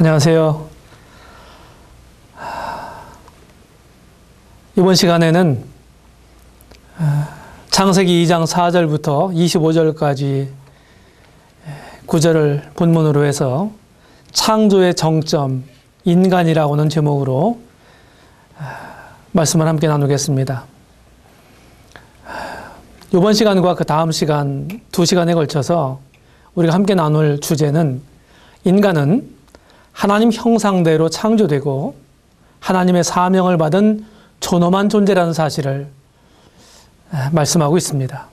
안녕하세요. 이번 시간에는 창세기 2장 4절부터 25절까지 구절을 본문으로 해서 창조의 정점, 인간이라고 하는 제목으로 말씀을 함께 나누겠습니다. 이번 시간과 그 다음 시간, 2시간에 걸쳐서 우리가 함께 나눌 주제는 인간은 하나님 형상대로 창조되고 하나님의 사명을 받은 존엄한 존재라는 사실을 말씀하고 있습니다.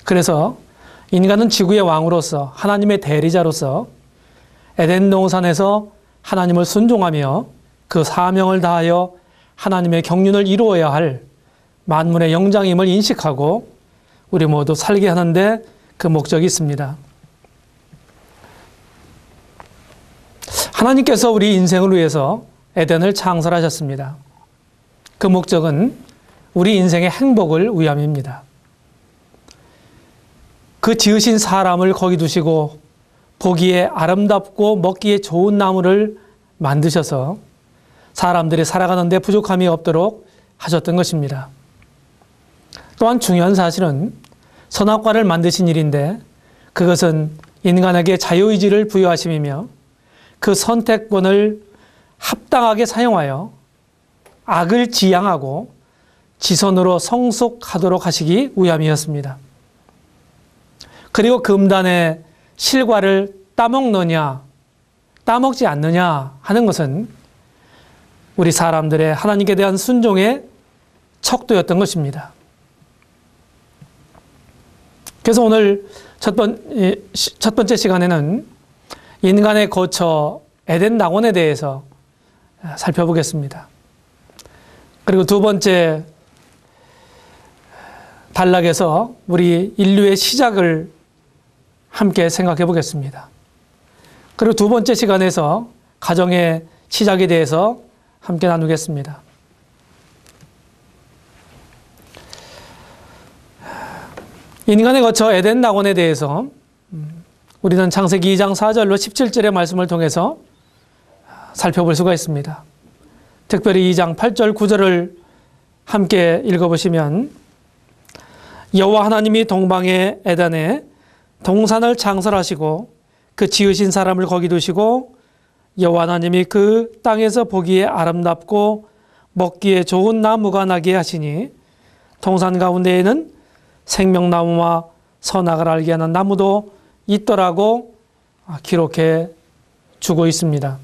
그래서 인간은 지구의 왕으로서 하나님의 대리자로서 에덴 동산에서 하나님을 순종하며 그 사명을 다하여 하나님의 경륜을 이루어야 할 만물의 영장임을 인식하고 우리 모두 살게 하는데 그 목적이 있습니다. 하나님께서 우리 인생을 위해서 에덴을 창설하셨습니다. 그 목적은 우리 인생의 행복을 위함입니다. 그 지으신 사람을 거기 두시고 보기에 아름답고 먹기에 좋은 나무를 만드셔서 사람들이 살아가는 데 부족함이 없도록 하셨던 것입니다. 또한 중요한 사실은 선악과를 만드신 일인데 그것은 인간에게 자유의지를 부여하심이며 그 선택권을 합당하게 사용하여 악을 지양하고 지선으로 성속하도록 하시기 위함이었습니다. 그리고 금단의 실과를 따먹느냐 따먹지 않느냐 하는 것은 우리 사람들의 하나님께 대한 순종의 척도였던 것입니다. 그래서 오늘 첫 번째 시간에는 인간의 거처 에덴 낙원에 대해서 살펴보겠습니다. 그리고 두 번째 단락에서 우리 인류의 시작을 함께 생각해 보겠습니다. 그리고 두 번째 시간에서 가정의 시작에 대해서 함께 나누겠습니다. 인간의 거처 에덴 낙원에 대해서 우리는 창세기 2장 4절로 17절의 말씀을 통해서 살펴볼 수가 있습니다. 특별히 2장 8절 9절을 함께 읽어보시면 여호와 하나님이 동방의 에덴에 동산을 창설하시고 그 지으신 사람을 거기 두시고 여호와 하나님이 그 땅에서 보기에 아름답고 먹기에 좋은 나무가 나게 하시니 동산 가운데에는 생명나무와 선악을 알게 하는 나무도 있더라고 기록해 주고 있습니다.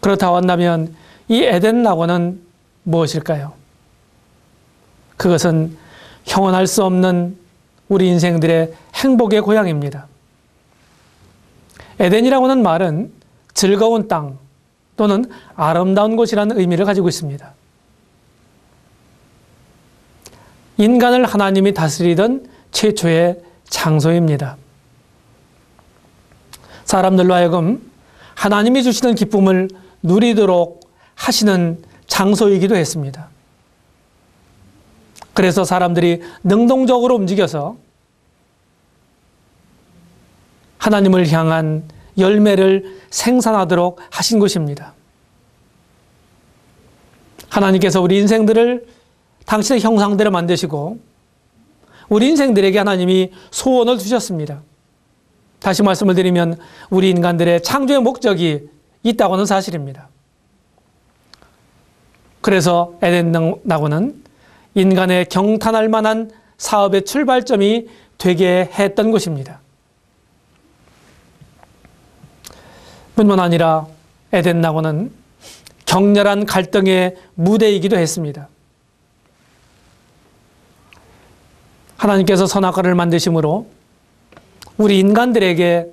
그렇다고 한다면 이 에덴 낙원은 무엇일까요? 그것은 형언할 수 없는 우리 인생들의 행복의 고향입니다. 에덴이라고 하는 말은 즐거운 땅 또는 아름다운 곳이라는 의미를 가지고 있습니다. 인간을 하나님이 다스리던 최초의 장소입니다. 사람들로 하여금 하나님이 주시는 기쁨을 누리도록 하시는 장소이기도 했습니다. 그래서 사람들이 능동적으로 움직여서 하나님을 향한 열매를 생산하도록 하신 곳입니다. 하나님께서 우리 인생들을 당신의 형상대로 만드시고 우리 인생들에게 하나님이 소원을 주셨습니다. 다시 말씀을 드리면 우리 인간들의 창조의 목적이 있다고 하는 사실입니다. 그래서 에덴 낙원은 인간의 경탄할 만한 사업의 출발점이 되게 했던 곳입니다. 뿐만 아니라 에덴 낙원은 격렬한 갈등의 무대이기도 했습니다. 하나님께서 선악과를 만드심으로 우리 인간들에게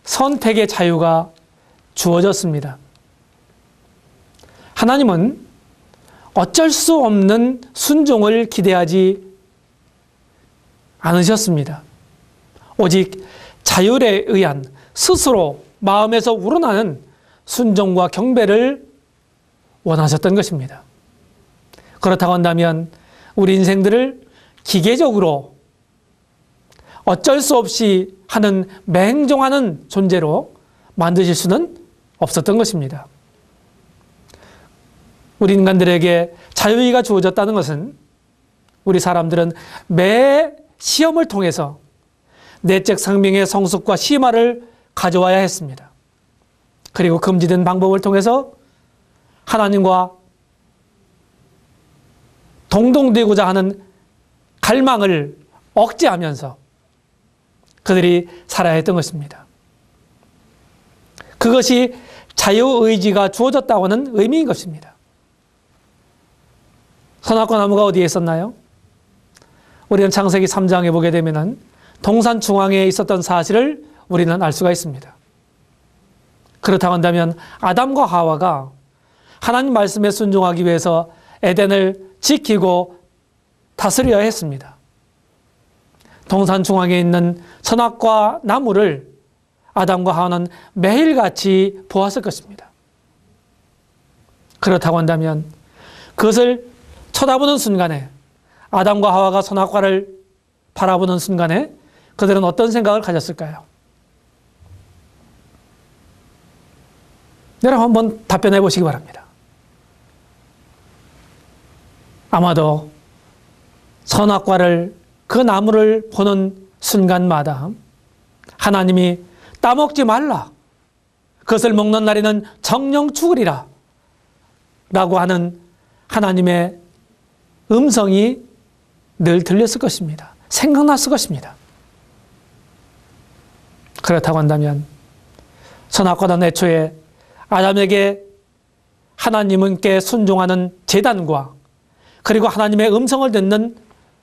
선택의 자유가 주어졌습니다. 하나님은 어쩔 수 없는 순종을 기대하지 않으셨습니다. 오직 자율에 의한 스스로 마음에서 우러나는 순종과 경배를 원하셨던 것입니다. 그렇다고 한다면 우리 인생들을 기계적으로 어쩔 수 없이 하는 맹종하는 존재로 만드실 수는 없었던 것입니다. 우리 인간들에게 자유의가 주어졌다는 것은 우리 사람들은 매 시험을 통해서 내적 생명의 성숙과 심화를 가져와야 했습니다. 그리고 금지된 방법을 통해서 하나님과 동동되고자 하는 갈망을 억제하면서 그들이 살아야 했던 것입니다. 그것이 자유의지가 주어졌다고 하는 의미인 것입니다. 선악과 나무가 어디에 있었나요? 우리는 창세기 3장에 보게 되면 동산 중앙에 있었던 사실을 우리는 알 수가 있습니다. 그렇다고 한다면 아담과 하와가 하나님 말씀에 순종하기 위해서 에덴을 지키고 다스려야 했습니다. 동산 중앙에 있는 선악과 나무를 아담과 하와는 매일같이 보았을 것입니다. 그렇다고 한다면 그것을 쳐다보는 순간에 아담과 하와가 선악과를 바라보는 순간에 그들은 어떤 생각을 가졌을까요? 여러분 한번 답변해 보시기 바랍니다. 아마도 선악과를 그 나무를 보는 순간마다 하나님이 따먹지 말라. 그것을 먹는 날에는 정령 죽으리라. 라고 하는 하나님의 음성이 늘 들렸을 것입니다. 생각났을 것입니다. 그렇다고 한다면 선악과는 애초에 아담에게 하나님께 순종하는 제단과 그리고 하나님의 음성을 듣는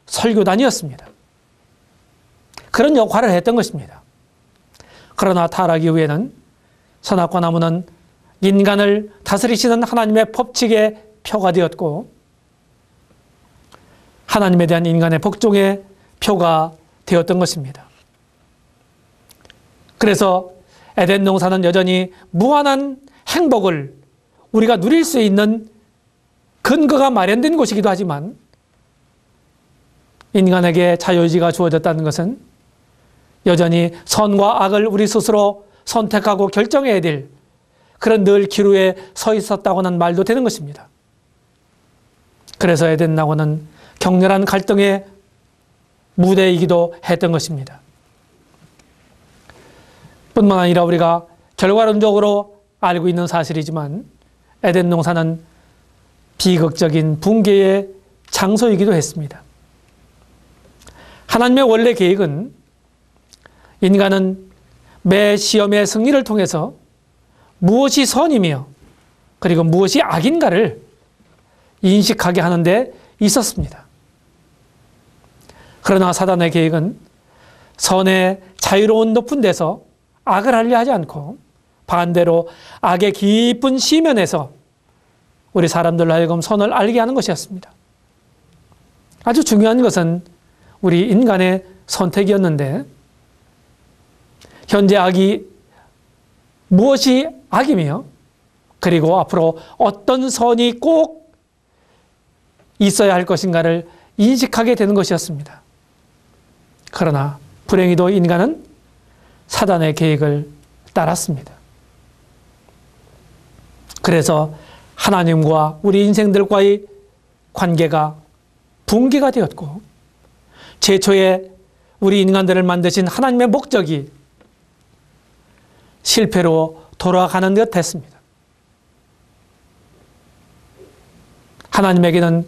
설교단이었습니다. 그런 역할을 했던 것입니다. 그러나 타락 이후에는 선악과 나무는 인간을 다스리시는 하나님의 법칙의 표가 되었고 하나님에 대한 인간의 복종의 표가 되었던 것입니다. 그래서 에덴 동산은 여전히 무한한 행복을 우리가 누릴 수 있는 근거가 마련된 곳이기도 하지만 인간에게 자유의지가 주어졌다는 것은 여전히 선과 악을 우리 스스로 선택하고 결정해야 될 그런 늘 기로에 서 있었다고는 말도 되는 것입니다. 그래서 에덴 나무는 격렬한 갈등의 무대이기도 했던 것입니다. 뿐만 아니라 우리가 결과론적으로 알고 있는 사실이지만 에덴 동산은 비극적인 붕괴의 장소이기도 했습니다. 하나님의 원래 계획은 인간은 매 시험의 승리를 통해서 무엇이 선이며 그리고 무엇이 악인가를 인식하게 하는 데 있었습니다. 그러나 사단의 계획은 선의 자유로운 높은 데서 악을 하려 하지 않고 반대로 악의 깊은 시면에서 우리 사람들로 하여금 선을 알게 하는 것이었습니다. 아주 중요한 것은 우리 인간의 선택이었는데 현재 악이 무엇이 악이며 그리고 앞으로 어떤 선이 꼭 있어야 할 것인가를 인식하게 되는 것이었습니다. 그러나 불행히도 인간은 사단의 계획을 따랐습니다. 그래서 하나님과 우리 인생들과의 관계가 붕괴가 되었고 최초에 우리 인간들을 만드신 하나님의 목적이 실패로 돌아가는 듯 했습니다. 하나님에게는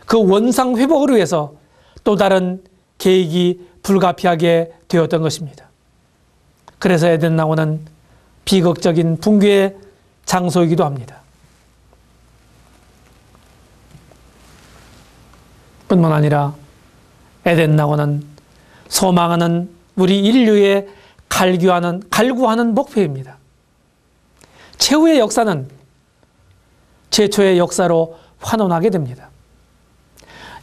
그 원상 회복을 위해서 또 다른 계획이 불가피하게 되었던 것입니다. 그래서 에덴 나무는 비극적인 붕괴의 장소이기도 합니다. 뿐만 아니라 에덴 나무는 소망하는 우리 인류의 갈구하는 목표입니다. 최후의 역사는 최초의 역사로 환원하게 됩니다.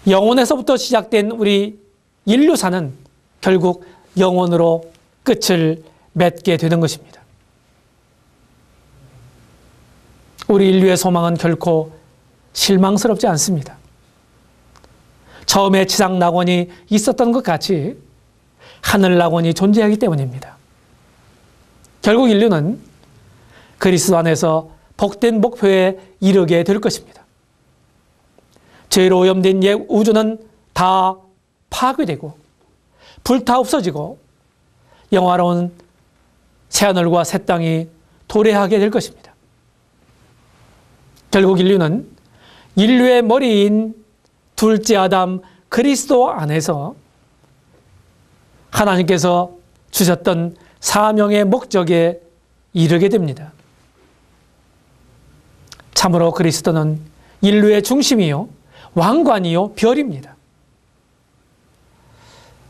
영혼에서부터 시작된 우리 인류사는 결국 영혼으로 끝을 맺게 되는 것입니다. 우리 인류의 소망은 결코 실망스럽지 않습니다. 처음에 지상 낙원이 있었던 것 같이 하늘 낙원이 존재하기 때문입니다. 결국 인류는 그리스도 안에서 복된 목표에 이르게 될 것입니다. 죄로 오염된 옛 우주는 다 파괴되고 불타 없어지고 영화로운 새하늘과 새 땅이 도래하게 될 것입니다. 결국 인류는 인류의 머리인 둘째 아담 그리스도 안에서 하나님께서 주셨던 사명의 목적에 이르게 됩니다. 참으로 그리스도는 인류의 중심이요 왕관이요 별입니다.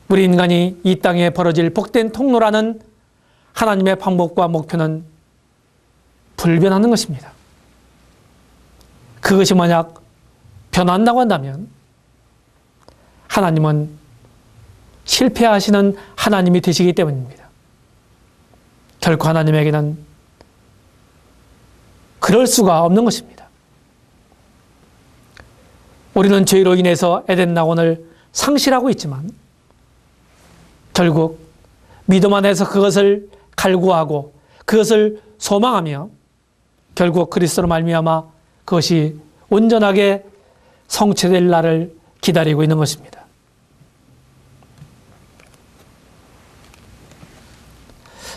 우리 인간이 이 땅에 벌어질 복된 통로라는 하나님의 방법과 목표는 불변하는 것입니다. 그것이 만약 변한다고 한다면 하나님은 실패하시는 하나님이 되시기 때문입니다. 결코 하나님에게는 그럴 수가 없는 것입니다. 우리는 죄로 인해서 에덴 낙원을 상실하고 있지만 결국 믿음 안에서 그것을 갈구하고 그것을 소망하며 결국 그리스도로 말미암아 그것이 온전하게 성취될 날을 기다리고 있는 것입니다.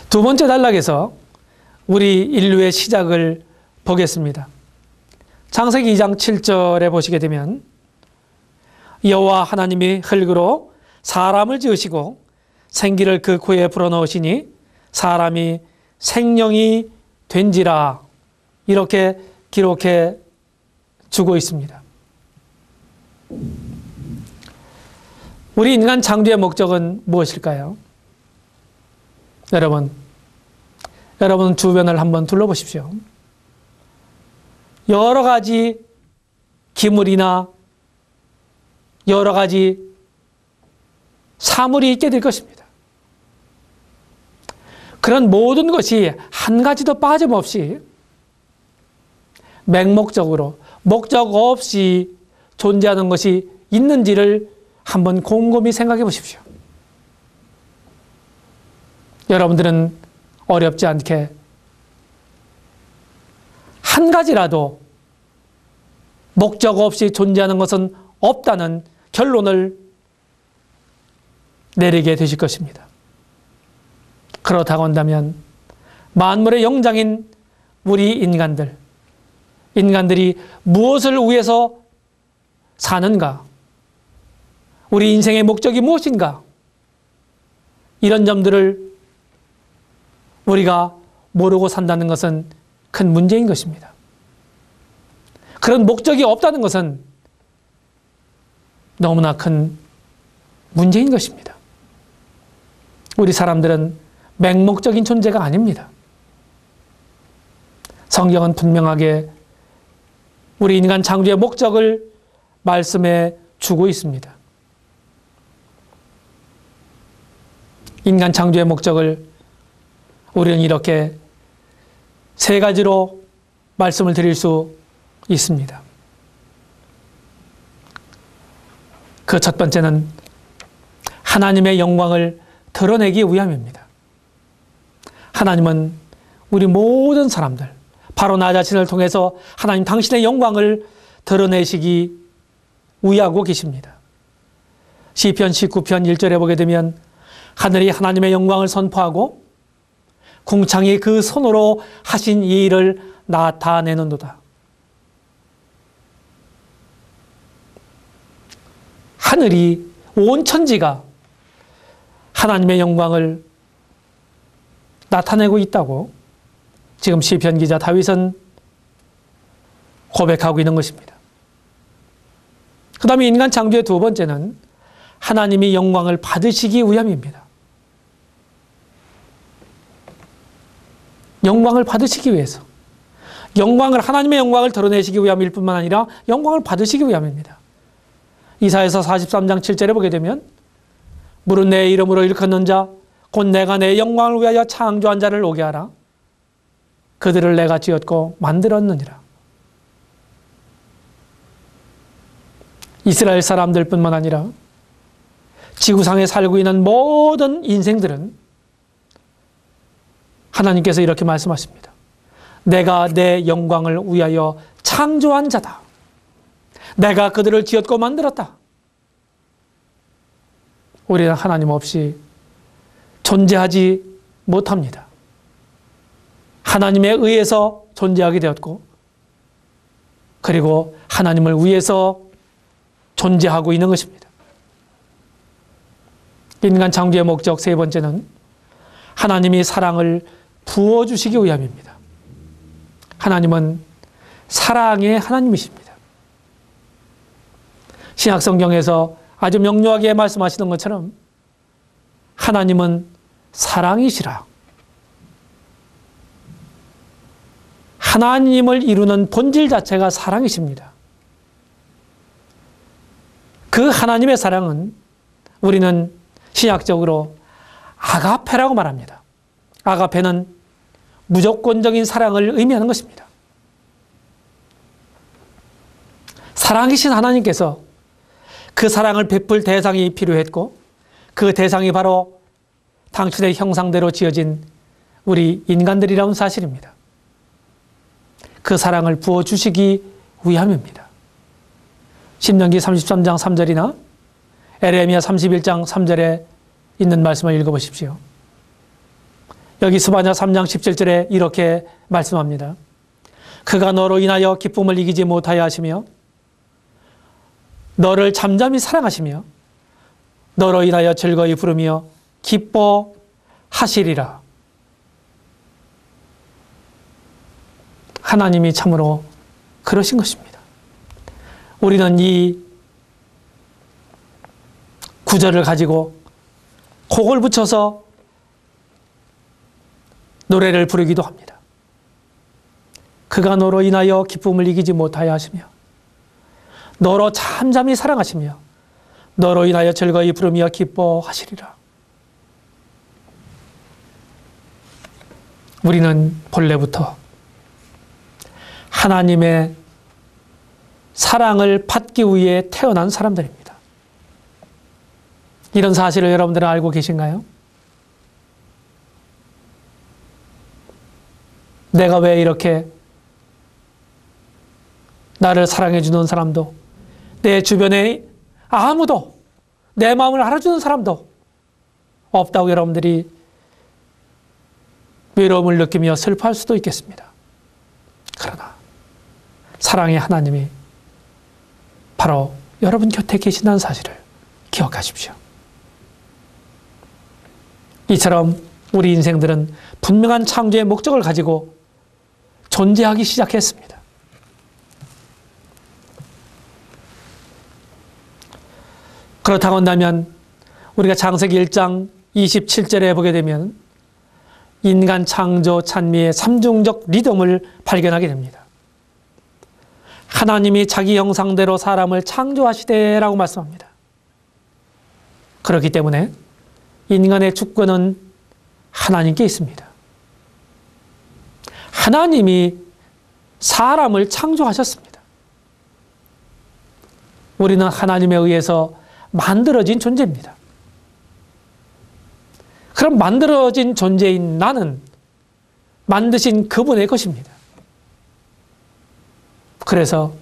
두 번째 단락에서 우리 인류의 시작을 보겠습니다. 창세기 2장 7절에 보시게 되면 여호와 하나님이 흙으로 사람을 지으시고 생기를 그 코에 불어넣으시니 사람이 생명이 된지라 이렇게 기록해 주고 있습니다. 우리 인간 창조의 목적은 무엇일까요? 여러분 주변을 한번 둘러보십시오. 여러 가지 기물이나 여러 가지 사물이 있게 될 것입니다. 그런 모든 것이 한 가지도 빠짐없이 맹목적으로 목적 없이 존재하는 것이 있는지를 한번 곰곰이 생각해 보십시오. 여러분들은 어렵지 않게 한 가지라도 목적 없이 존재하는 것은 없다는 결론을 내리게 되실 것입니다. 그렇다고 한다면 만물의 영장인 우리 인간들이 무엇을 위해서 사는가? 우리 인생의 목적이 무엇인가? 이런 점들을 우리가 모르고 산다는 것은 큰 문제인 것입니다. 그런 목적이 없다는 것은 너무나 큰 문제인 것입니다. 우리 사람들은 맹목적인 존재가 아닙니다. 성경은 분명하게 우리 인간 창조의 목적을 말씀해 주고 있습니다. 인간 창조의 목적을 우리는 이렇게 세 가지로 말씀을 드릴 수 있습니다. 그 첫 번째는 하나님의 영광을 드러내기 위함입니다. 하나님은 우리 모든 사람들, 바로 나 자신을 통해서 하나님 당신의 영광을 드러내시기 위하고 계십니다. 시편 19편 1절에 보게 되면 하늘이 하나님의 영광을 선포하고 궁창이 그 손으로 하신 이 일을 나타내는도다. 하늘이 온 천지가 하나님의 영광을 나타내고 있다고 지금 시편 기자 다윗은 고백하고 있는 것입니다. 그 다음에 인간 창조의 두 번째는 하나님이 영광을 받으시기 위함입니다. 영광을 받으시기 위해서. 하나님의 영광을 드러내시기 위함일 뿐만 아니라 영광을 받으시기 위함입니다. 이사야서 43장 7절에 보게 되면 물은 내 이름으로 일컫는 자 곧 내가 내 영광을 위하여 창조한 자를 오게 하라. 그들을 내가 지었고 만들었느니라. 이스라엘 사람들 뿐만 아니라 지구상에 살고 있는 모든 인생들은 하나님께서 이렇게 말씀하십니다. 내가 내 영광을 위하여 창조한 자다. 내가 그들을 지었고 만들었다. 우리는 하나님 없이 존재하지 못합니다. 하나님에 의해서 존재하게 되었고, 그리고 하나님을 위해서 존재하고 있는 것입니다. 인간 창조의 목적 세 번째는 하나님이 사랑을 부어주시기 위함입니다. 하나님은 사랑의 하나님이십니다. 신약성경에서 아주 명료하게 말씀하시는 것처럼 하나님은 사랑이시라. 하나님을 이루는 본질 자체가 사랑이십니다. 그 하나님의 사랑은 우리는 신약적으로 아가페라고 말합니다. 아가페는 무조건적인 사랑을 의미하는 것입니다. 사랑이신 하나님께서 그 사랑을 베풀 대상이 필요했고, 그 대상이 바로 당신의 형상대로 지어진 우리 인간들이라는 사실입니다. 그 사랑을 부어주시기 위함입니다. 신명기 33장 3절이나 에레미야 31장 3절에 있는 말씀을 읽어보십시오. 여기 스바냐 3장 17절에 이렇게 말씀합니다. 그가 너로 인하여 기쁨을 이기지 못하여 하시며 너를 잠잠히 사랑하시며 너로 인하여 즐거이 부르며 기뻐하시리라. 하나님이 참으로 그러신 것입니다. 우리는 이 구절을 가지고 곡을 붙여서 노래를 부르기도 합니다. 그가 너로 인하여 기쁨을 이기지 못하여 하시며 너로 잠잠히 사랑하시며 너로 인하여 즐거이 부르며 기뻐하시리라. 우리는 본래부터 하나님의 사랑을 받기 위해 태어난 사람들입니다. 이런 사실을 여러분들은 알고 계신가요? 내가 왜 이렇게 나를 사랑해 주는 사람도, 내 주변에 아무도 내 마음을 알아주는 사람도 없다고 여러분들이 외로움을 느끼며 슬퍼할 수도 있겠습니다. 그러나 사랑의 하나님이 바로 여러분 곁에 계신다는 사실을 기억하십시오. 이처럼 우리 인생들은 분명한 창조의 목적을 가지고 존재하기 시작했습니다. 그렇다고 한다면 우리가 창세기 1장 27절에 보게 되면 인간 창조 찬미의 삼중적 리듬을 발견하게 됩니다. 하나님이 자기 형상대로 사람을 창조하시되라고 말씀합니다. 그렇기 때문에 인간의 주권은 하나님께 있습니다. 하나님이 사람을 창조하셨습니다. 우리는 하나님에 의해서 만들어진 존재입니다. 그럼 만들어진 존재인 나는 만드신 그분의 것입니다. 그래서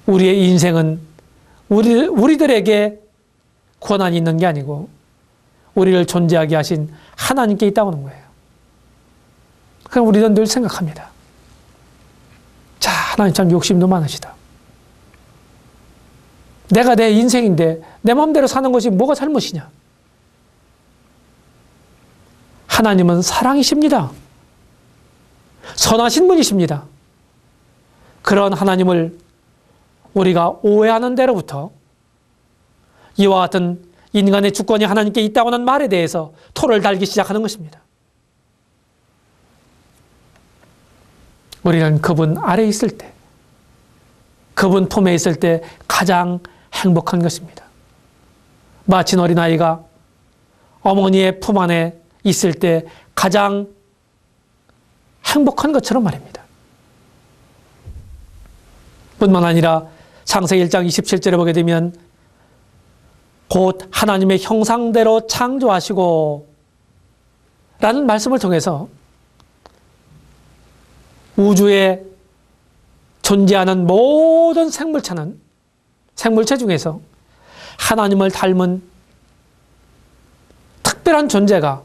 우리의 인생은 우리들에게 권한이 있는 게 아니고 우리를 존재하게 하신 하나님께 있다고 하는 거예요. 그럼 우리는 늘 생각합니다. 자, 하나님 참 욕심도 많으시다. 내가 내 인생인데 내 마음대로 사는 것이 뭐가 잘못이냐? 하나님은 사랑이십니다. 선하신 분이십니다. 그런 하나님을 우리가 오해하는 데로부터 이와 같은 인간의 주권이 하나님께 있다고 하는 말에 대해서 토를 달기 시작하는 것입니다. 우리는 그분 아래에 있을 때, 그분 품에 있을 때 가장 행복한 것입니다. 마치 어린아이가 어머니의 품 안에 있을 때 가장 행복한 것처럼 말입니다. 뿐만 아니라 창세기 1장 27절에 보게 되면 곧 하나님의 형상대로 창조하시고 라는 말씀을 통해서 우주에 존재하는 모든 생물체 중에서 하나님을 닮은 특별한 존재가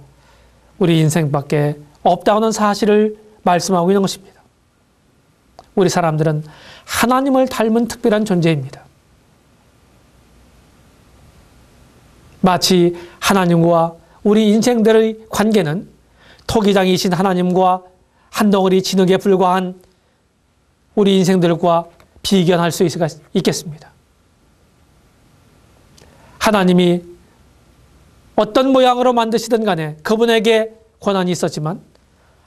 우리 인생밖에 없다는 사실을 말씀하고 있는 것입니다. 우리 사람들은 하나님을 닮은 특별한 존재입니다. 마치 하나님과 우리 인생들의 관계는 토기장이신 하나님과 한 덩어리 진흙에 불과한 우리 인생들과 비견할 수 있겠습니다. 하나님이 어떤 모양으로 만드시든 간에 그분에게 권한이 있었지만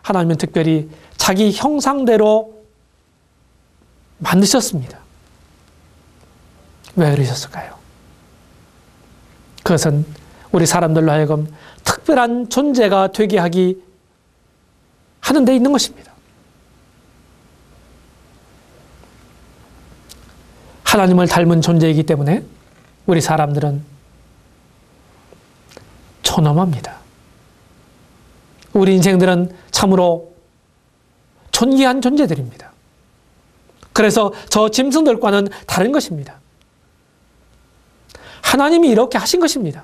하나님은 특별히 자기 형상대로 만드셨습니다. 왜 그러셨을까요? 그것은 우리 사람들로 하여금 특별한 존재가 되게 하는 데 있는 것입니다. 하나님을 닮은 존재이기 때문에 우리 사람들은 존엄합니다. 우리 인생들은 참으로 존귀한 존재들입니다. 그래서 저 짐승들과는 다른 것입니다. 하나님이 이렇게 하신 것입니다.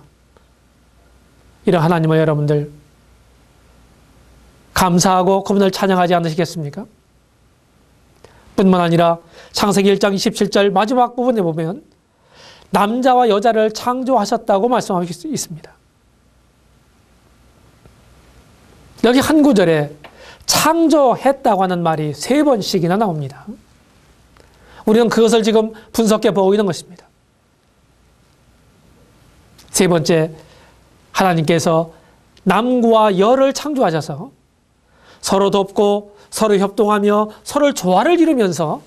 이런 하나님을 여러분들 감사하고 그분을 찬양하지 않으시겠습니까? 뿐만 아니라 창세기 1장 27절 마지막 부분에 보면 남자와 여자를 창조하셨다고 말씀하고 있습니다. 여기 한 구절에 창조했다고 하는 말이 3번씩이나 나옵니다. 우리는 그것을 지금 분석해 보고 있는 것입니다. 3번째, 하나님께서 남과 여를 창조하셔서 서로 돕고 서로 협동하며 서로를 조화를 이루면서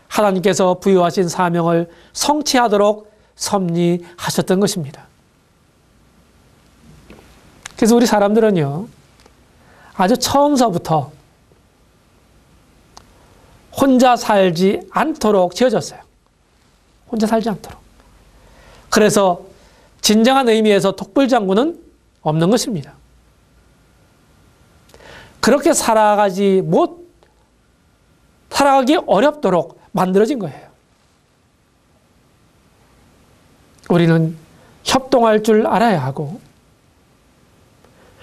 하나님께서 부여하신 사명을 성취하도록 섭리하셨던 것입니다. 그래서 우리 사람들은요, 아주 처음서부터 혼자 살지 않도록 지어졌어요. 혼자 살지 않도록. 그래서 진정한 의미에서 독불장군은 없는 것입니다. 그렇게 살아가기 어렵도록 만들어진 거예요. 우리는 협동할 줄 알아야 하고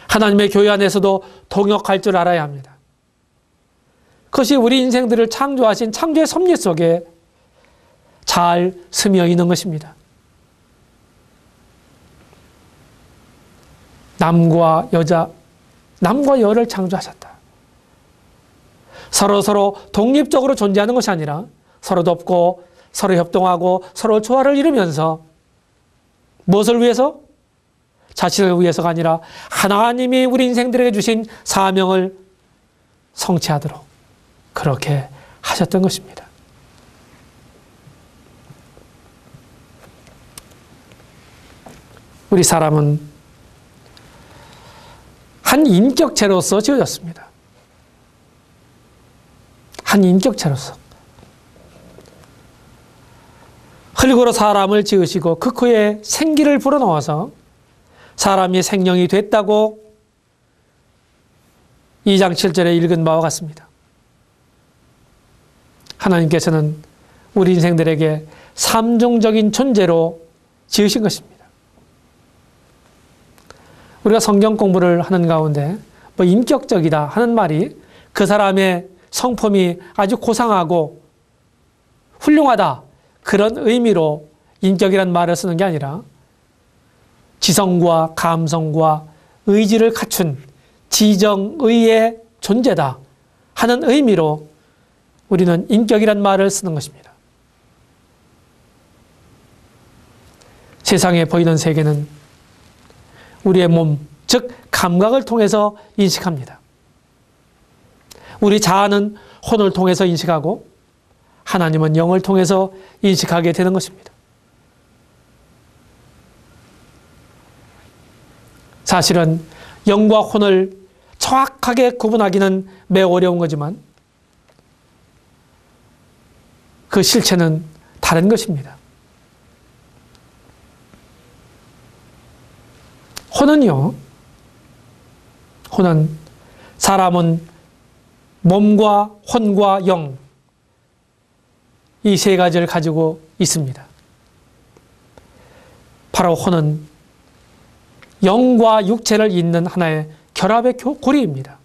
하나님의 교회 안에서도 동역할 줄 알아야 합니다. 그것이 우리 인생들을 창조하신 창조의 섭리 속에 잘 스며 있는 것입니다. 남과 여를 창조하셨다. 서로 독립적으로 존재하는 것이 아니라 서로 돕고 서로 협동하고 서로 조화를 이루면서 무엇을 위해서? 자신을 위해서가 아니라 하나님이 우리 인생들에게 주신 사명을 성취하도록 그렇게 하셨던 것입니다. 우리 사람은 한 인격체로서 지어졌습니다. 한 인격체로서. 흙으로 사람을 지으시고 그 코에 생기를 불어넣어서 사람이 생명이 됐다고 2장 7절에 읽은 바와 같습니다. 하나님께서는 우리 인생들에게 삼종적인 존재로 지으신 것입니다. 우리가 성경 공부를 하는 가운데 인격적이다 하는 말이 그 사람의 성품이 아주 고상하고 훌륭하다 그런 의미로 인격이라는 말을 쓰는 게 아니라 지성과 감성과 의지를 갖춘 지정의의 존재다 하는 의미로 우리는 인격이란 말을 쓰는 것입니다. 세상에 보이는 세계는 우리의 몸, 즉 감각을 통해서 인식합니다. 우리 자아는 혼을 통해서 인식하고 하나님은 영을 통해서 인식하게 되는 것입니다. 사실은 영과 혼을 정확하게 구분하기는 매우 어려운 거지만 그 실체는 다른 것입니다. 혼은 사람은 몸과 혼과 영, 이 세 가지를 가지고 있습니다. 바로 혼은 영과 육체를 잇는 하나의 결합의 고리입니다.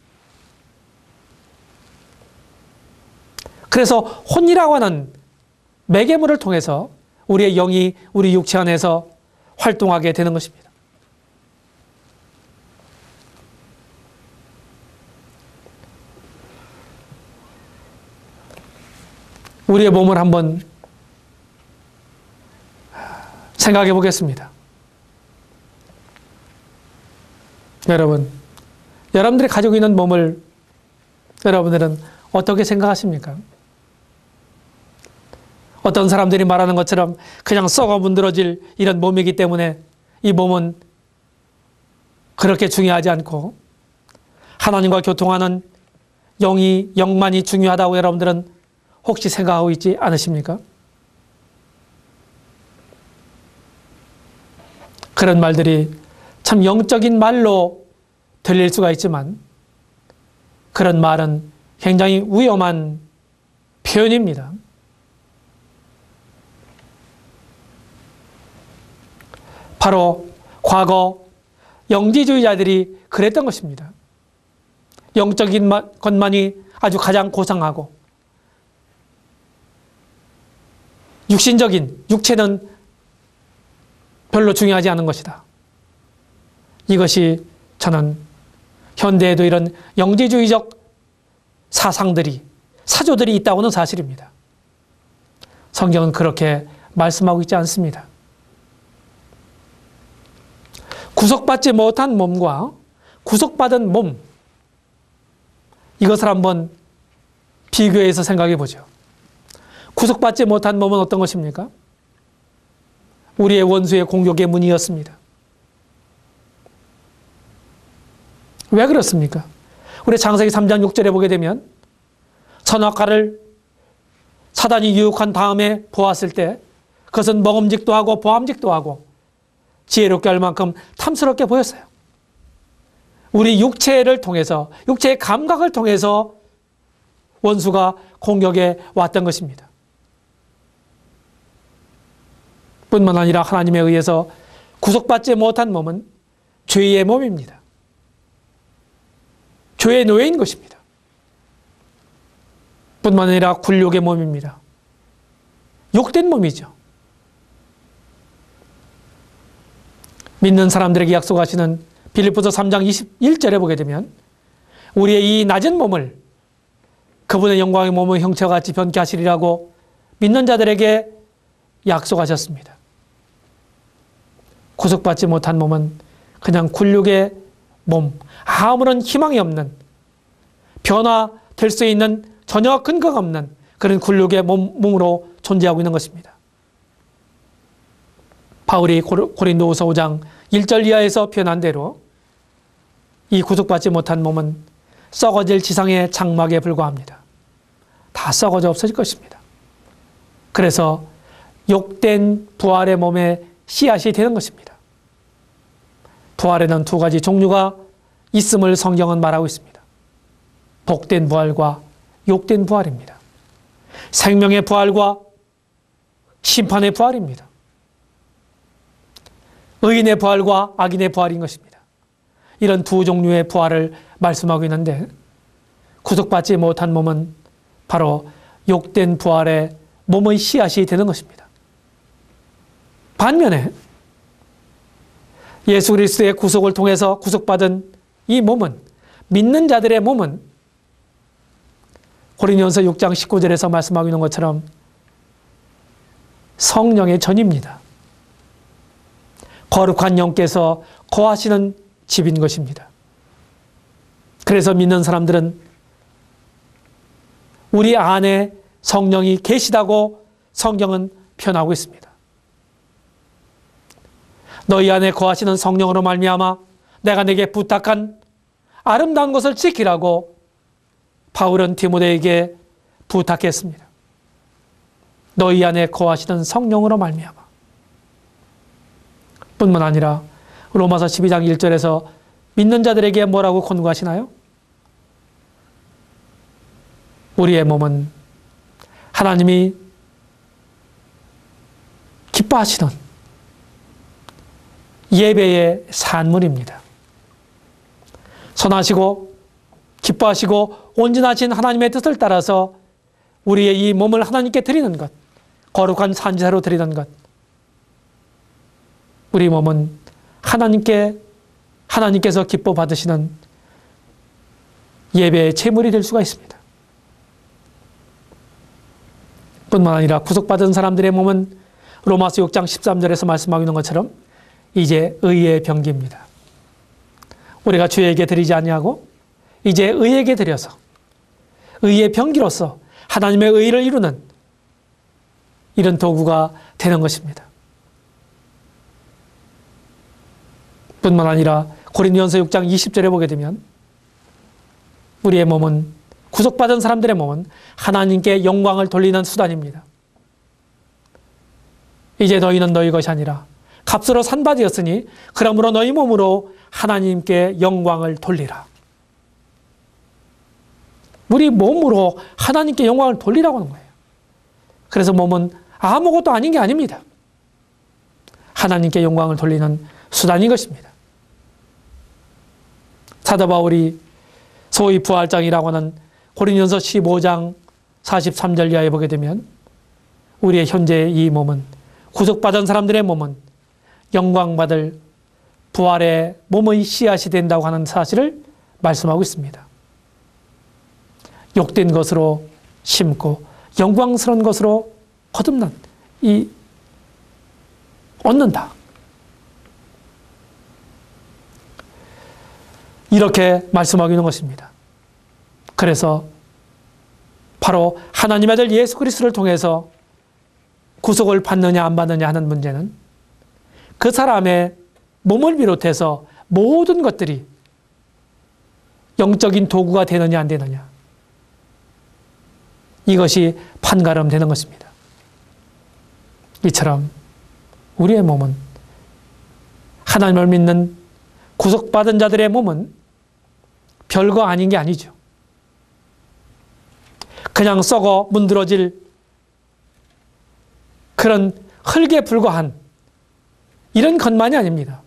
그래서 혼이라고 하는 매개물을 통해서 우리의 영이 우리 육체 안에서 활동하게 되는 것입니다. 우리의 몸을 한번 생각해 보겠습니다. 여러분들이 가지고 있는 몸을 여러분들은 어떻게 생각하십니까? 어떤 사람들이 말하는 것처럼 그냥 썩어 문드러질 이런 몸이기 때문에 이 몸은 그렇게 중요하지 않고 하나님과 교통하는 영만이 중요하다고 여러분들은 혹시 생각하고 있지 않으십니까? 그런 말들이 참 영적인 말로 들릴 수가 있지만 그런 말은 굉장히 위험한 표현입니다. 바로 과거 영지주의자들이 그랬던 것입니다. 영적인 것만이 아주 가장 고상하고 육체는 별로 중요하지 않은 것이다. 이것이 저는 현대에도 이런 영지주의적 사조들이 있다고는 사실입니다. 성경은 그렇게 말씀하고 있지 않습니다. 구속받지 못한 몸과 구속받은 몸, 이것을 한번 비교해서 생각해 보죠. 구속받지 못한 몸은 어떤 것입니까? 우리의 원수의 공격의 문이었습니다. 왜 그렇습니까? 우리 창세기 3장 6절에 보게 되면 선악과를 사단이 유혹한 다음에 보았을 때 그것은 먹음직도 하고 보암직도 하고 지혜롭게 할 만큼 탐스럽게 보였어요. 우리 육체를 통해서, 육체의 감각을 통해서 원수가 공격해 왔던 것입니다. 뿐만 아니라 하나님에 의해서 구속받지 못한 몸은 죄의 몸입니다. 죄의 노예인 것입니다. 뿐만 아니라 굴욕의 몸입니다. 욕된 몸이죠. 믿는 사람들에게 약속하시는 빌립보서 3장 21절에 보게 되면 우리의 이 낮은 몸을 그분의 영광의 몸의 형체와 같이 변케 하시리라고 믿는 자들에게 약속하셨습니다. 구속받지 못한 몸은 그냥 굴욕의 몸, 아무런 희망이 없는, 변화될 수 있는 전혀 근거가 없는 그런 굴욕의 몸으로 존재하고 있는 것입니다. 바울이 고린도후서 5장 1절 이하에서 표현한 대로 이 구속받지 못한 몸은 썩어질 지상의 장막에 불과합니다. 다 썩어져 없어질 것입니다. 그래서 욕된 부활의 몸에 씨앗이 되는 것입니다. 부활에는 두 가지 종류가 있음을 성경은 말하고 있습니다. 복된 부활과 욕된 부활입니다. 생명의 부활과 심판의 부활입니다. 의인의 부활과 악인의 부활인 것입니다. 이런 두 종류의 부활을 말씀하고 있는데 구속받지 못한 몸은 바로 욕된 부활의 몸의 씨앗이 되는 것입니다. 반면에 예수 그리스도의 구속을 통해서 구속받은 이 몸은, 믿는 자들의 몸은 고린도전서 6장 19절에서 말씀하고 있는 것처럼 성령의 전입니다. 거룩한 영께서 거하시는 집인 것입니다. 그래서 믿는 사람들은 우리 안에 성령이 계시다고 성경은 표현하고 있습니다. 너희 안에 거하시는 성령으로 말미암아 내가 네게 부탁한 아름다운 것을 지키라고 바울은 디모데에게 부탁했습니다. 너희 안에 거하시는 성령으로 말미암아. 뿐만 아니라 로마서 12장 1절에서 믿는 자들에게 뭐라고 권고하시나요? 우리의 몸은 하나님이 기뻐하시는 예배의 산물입니다. 선하시고 기뻐하시고 온전하신 하나님의 뜻을 따라서 우리의 이 몸을 하나님께 드리는 것, 거룩한 산지사로 드리는 것, 우리 몸은 하나님께서 기뻐 받으시는 예배의 제물이 될 수가 있습니다. 뿐만 아니라 구속받은 사람들의 몸은 로마서 6장 13절에서 말씀하고 있는 것처럼 이제 의의 병기입니다. 우리가 주에게 드리지 아니하고 이제 의에게 드려서 의의 병기로서 하나님의 의를 이루는 이런 도구가 되는 것입니다. 뿐만 아니라 고린도전서 6장 20절에 보게 되면 우리의 몸은, 구속받은 사람들의 몸은 하나님께 영광을 돌리는 수단입니다. 이제 너희는 너희 것이 아니라 값으로 산 바 되었으니 그러므로 너희 몸으로 하나님께 영광을 돌리라. 우리 몸으로 하나님께 영광을 돌리라고 하는 거예요. 그래서 몸은 아무것도 아닌 게 아닙니다. 하나님께 영광을 돌리는 수단인 것입니다. 사도 바울이 소위 부활장이라고 하는 고린도전서 15장 43절 이하에 보게 되면 우리의 현재의 이 몸은, 구속받은 사람들의 몸은 영광받을 부활의 몸의 씨앗이 된다고 하는 사실을 말씀하고 있습니다. 욕된 것으로 심고 영광스러운 것으로 거듭난 얻는다. 이렇게 말씀하고 있는 것입니다. 그래서 바로 하나님의 아들 예수 그리스도를 통해서 구속을 받느냐 안 받느냐 하는 문제는 그 사람의 몸을 비롯해서 모든 것들이 영적인 도구가 되느냐 안 되느냐, 이것이 판가름되는 것입니다. 이처럼 우리의 몸은, 하나님을 믿는 구속받은 자들의 몸은 별거 아닌 게 아니죠. 그냥 썩어 문드러질 그런 흙에 불과한 이런 것만이 아닙니다.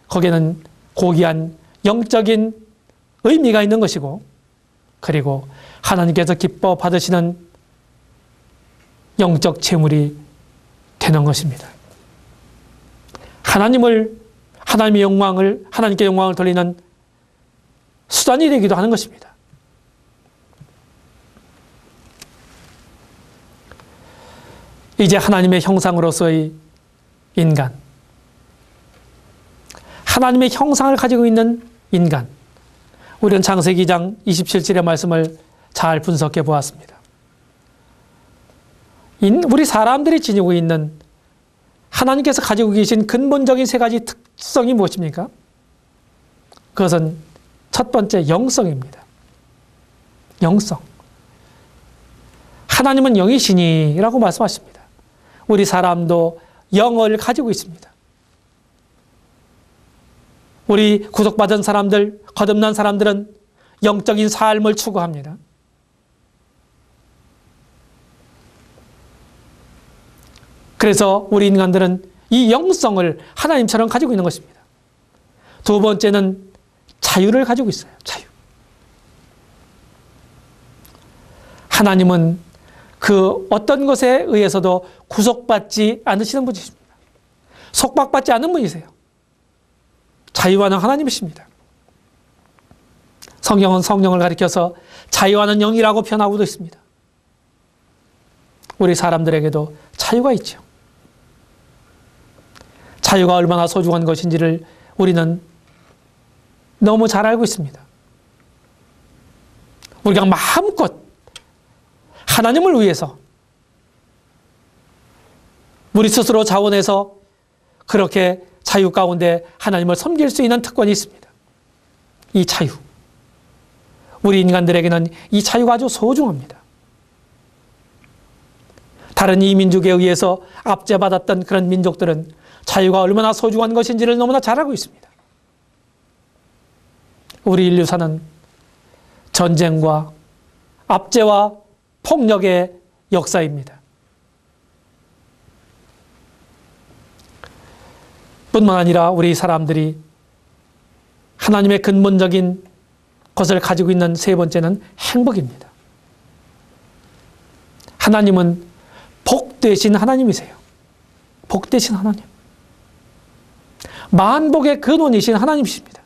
거기에는 고귀한 영적인 의미가 있는 것이고, 그리고 하나님께서 기뻐 받으시는 영적 재물이 되는 것입니다. 하나님께 영광을 돌리는 수단이 되기도 하는 것입니다. 이제 하나님의 형상으로서의 인간, 하나님의 형상을 가지고 있는 인간, 우리는 창세기 2장 27절의 말씀을 잘 분석해 보았습니다. 우리 사람들이 지니고 있는 하나님께서 가지고 계신 근본적인 세 가지 특성이 무엇입니까? 그것은 첫 번째 영성입니다. 영성. 하나님은 영이시니라고 말씀하십니다. 우리 사람도 영을 가지고 있습니다. 우리 구속받은 사람들, 거듭난 사람들은 영적인 삶을 추구합니다. 그래서 우리 인간들은 이 영성을 하나님처럼 가지고 있는 것입니다. 두 번째는 자유를 가지고 있어요. 자유. 하나님은 그 어떤 것에 의해서도 구속받지 않으시는 분이십니다. 속박받지 않는 분이세요. 자유하는 하나님이십니다. 성경은 성령을 가리켜서 자유하는 영이라고 표현하고도 있습니다. 우리 사람들에게도 자유가 있죠. 자유가 얼마나 소중한 것인지를 우리는 너무 잘 알고 있습니다. 우리가 마음껏 하나님을 위해서 우리 스스로 자원해서 그렇게 자유 가운데 하나님을 섬길 수 있는 특권이 있습니다. 이 자유. 우리 인간들에게는 이 자유가 아주 소중합니다. 다른 이민족에 의해서 압제받았던 그런 민족들은 자유가 얼마나 소중한 것인지를 너무나 잘 알고 있습니다. 우리 인류사는 전쟁과 압제와 폭력의 역사입니다. 뿐만 아니라 우리 사람들이 하나님의 근본적인 것을 가지고 있는 세 번째는 행복입니다. 하나님은 복되신 하나님이세요. 복되신 하나님. 만복의 근원이신 하나님이십니다.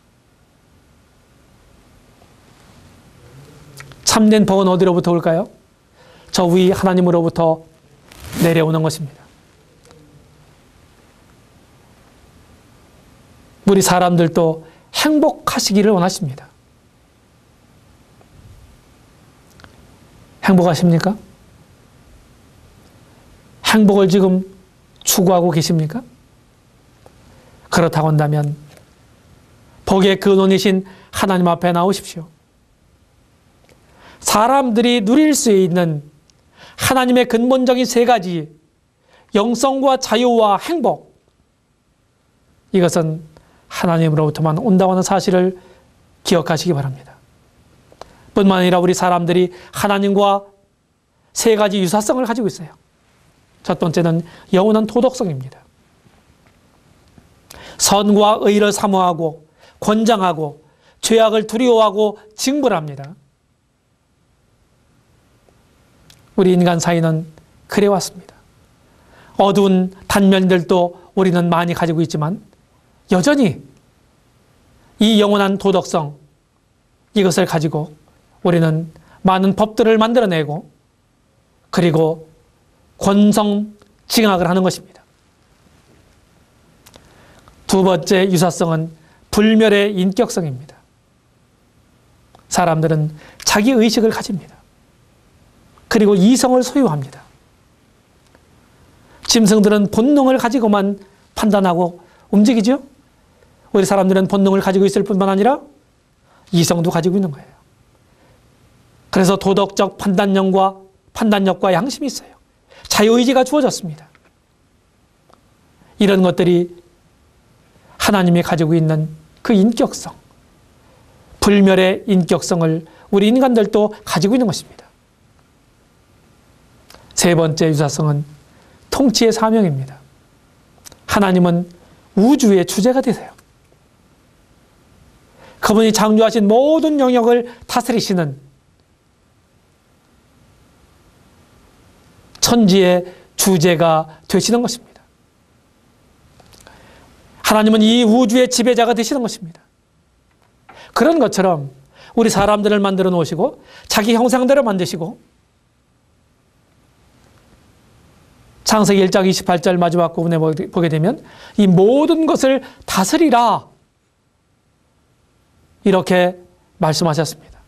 참된 복은 어디로부터 올까요? 저 위 하나님으로부터 내려오는 것입니다. 우리 사람들도 행복하시기를 원하십니다. 행복하십니까? 행복을 지금 추구하고 계십니까? 그렇다고 한다면 복의 근원이신 하나님 앞에 나오십시오. 사람들이 누릴 수 있는 하나님의 근본적인 세 가지, 영성과 자유와 행복, 이것은 하나님으로부터만 온다고 하는 사실을 기억하시기 바랍니다. 뿐만 아니라 우리 사람들이 하나님과 세 가지 유사성을 가지고 있어요. 첫 번째는 영원한 도덕성입니다. 선과 의를 사모하고 권장하고 죄악을 두려워하고 징벌합니다. 우리 인간 사이는 그래왔습니다. 어두운 단면들도 우리는 많이 가지고 있지만 여전히 이 영원한 도덕성, 이것을 가지고 우리는 많은 법들을 만들어내고 그리고 권성징악을 하는 것입니다. 두 번째 유사성은 불멸의 인격성입니다. 사람들은 자기의식을 가집니다. 그리고 이성을 소유합니다. 짐승들은 본능을 가지고만 판단하고 움직이죠. 우리 사람들은 본능을 가지고 있을 뿐만 아니라 이성도 가지고 있는 거예요. 그래서 도덕적 판단력과 양심이 있어요. 자유의지가 주어졌습니다. 이런 것들이 하나님이 가지고 있는 그 인격성, 불멸의 인격성을 우리 인간들도 가지고 있는 것입니다. 세 번째 유사성은 통치의 사명입니다. 하나님은 우주의 주제가 되세요. 그분이 창조하신 모든 영역을 다스리시는 천지의 주제가 되시는 것입니다. 하나님은 이 우주의 지배자가 되시는 것입니다. 그런 것처럼 우리 사람들을 만들어 놓으시고 자기 형상대로 만드시고 창세기 1장 28절 마지막 부분에 보게 되면 이 모든 것을 다스리라 이렇게 말씀하셨습니다.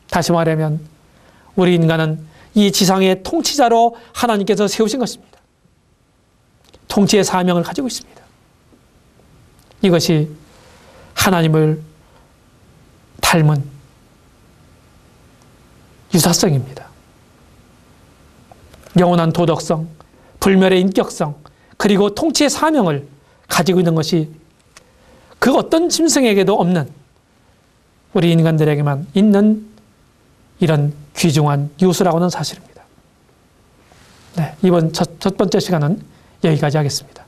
다시 말하면 우리 인간은 이 지상의 통치자로 하나님께서 세우신 것입니다. 통치의 사명을 가지고 있습니다. 이것이 하나님을 닮은 유사성입니다. 영원한 도덕성, 불멸의 인격성, 그리고 통치의 사명을 가지고 있는 것이 그 어떤 짐승에게도 없는 우리 인간들에게만 있는 이런 귀중한 요소라고 하는 사실입니다. 네, 이번 첫 번째 시간은 여기까지 하겠습니다.